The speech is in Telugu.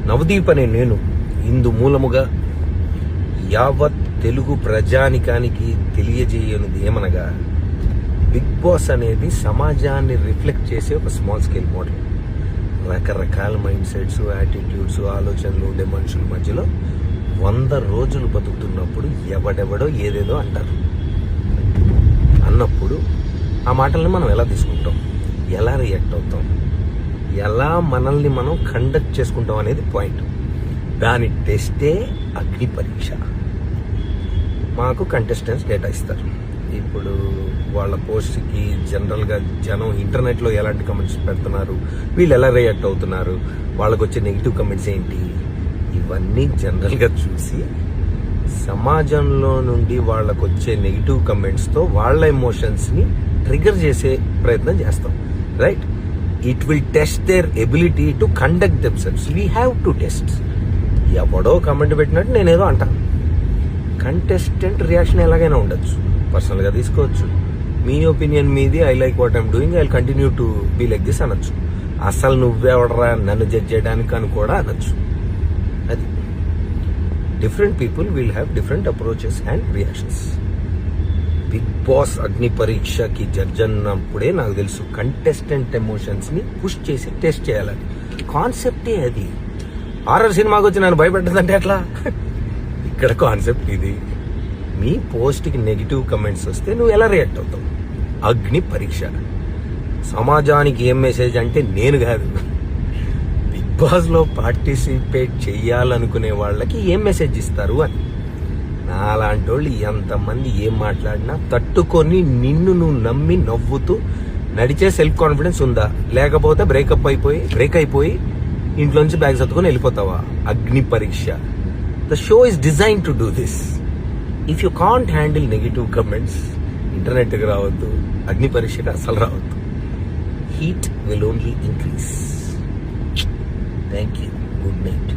నవదీప్ అనే నేను ఇందు మూలముగా యావత్ తెలుగు ప్రజానికానికి తెలియజేయనిది ఏమనగా, బిగ్ బాస్ అనేది సమాజాన్ని రిఫ్లెక్ట్ చేసే ఒక స్మాల్ స్కేల్ మోడల్. రకరకాల మైండ్ సెట్స్, యాటిట్యూడ్స్, ఆలోచనలు ఉండే మనుషుల మధ్యలో 100 రోజులు బతుకుతున్నప్పుడు ఎవడెవడో ఏదేదో అంటారు. అన్నప్పుడు ఆ మాటల్ని మనం ఎలా తీసుకుంటాం, ఎలా రియాక్ట్ అవుతాం, ఎలా మనల్ని మనం కండక్ట్ చేసుకుంటాం అనేది పాయింట్. దాని టెస్టే అగ్ని పరీక్ష. మాకు కంటెస్టెంట్స్ డేటా ఇస్తారు. ఇప్పుడు వాళ్ళ పోస్ట్కి జనరల్గా జనం ఇంటర్నెట్లో ఎలాంటి కమెంట్స్ పెడుతున్నారు, వీళ్ళు ఎలా రియాక్ట్ అవుతున్నారు, వాళ్ళకు వచ్చే నెగిటివ్ కమెంట్స్ ఏంటి, ఇవన్నీ జనరల్గా చూసి సమాజంలో నుండి వాళ్ళకు వచ్చే నెగిటివ్ కమెంట్స్తో వాళ్ళ ఎమోషన్స్ని ట్రిగర్ చేసే ప్రయత్నం చేస్తాం. Right? It will test their ability to conduct themselves. We have to test. ఎవడో కమెంట్ పెట్టినట్టు నేనేదో అంటాను. కంటెస్టెంట్ రియాక్షన్ ఎలాగైనా ఉండొచ్చు, పర్సనల్గా తీసుకోవచ్చు. మీ ఒపీనియన్ మీది, I like what I'm doing, I will continue to be like this అనొచ్చు. అసలు నువ్వెవడరా నన్ను జడ్జ్ చేయడానికి అని కూడా అనొచ్చు. అది different people will have different approaches and reactions. Bigg Boss అగ్ని పరీక్షకి జడ్జ్ అన్నప్పుడే నాకు తెలుసు కంటెస్టెంట్ ఎమోషన్స్ని పుష్ చేసి టెస్ట్ చేయాలని. కాన్సెప్టే అది. హారర్ సినిమాకి వచ్చి నన్ను భయపెట్టదంటే ఎట్లా? ఇక్కడ కాన్సెప్ట్ ఇది. మీ పోస్ట్కి నెగిటివ్ కమెంట్స్ వస్తే నువ్వు ఎలా రియాక్ట్ అవుతావు? అగ్ని పరీక్ష. సమాజానికి ఏం మెసేజ్ అంటే నేను కాదు, బిగ్ బాస్లో పార్టిసిపేట్ చెయ్యాలనుకునే వాళ్ళకి ఏం మెసేజ్ ఇస్తారు అని. నాలాంటి వాళ్ళు ఎంతమంది ఏం మాట్లాడినా తట్టుకొని నిన్ను నువ్వు నమ్మి నవ్వుతూ నడిచే సెల్ఫ్ కాన్ఫిడెన్స్ ఉందా? లేకపోతే బ్రేక్ అయిపోయి ఇంట్లోంచి బ్యాగ్ సర్దుకొని వెళ్ళిపోతావా? Agni Pariksha. The show is design to do this. If you can't handle negative comments, ఇంటర్నెట్కి రావద్దు, అగ్ని పరీక్షకి అసలు రావద్దు. Heat will only increase. Thank you. Good night.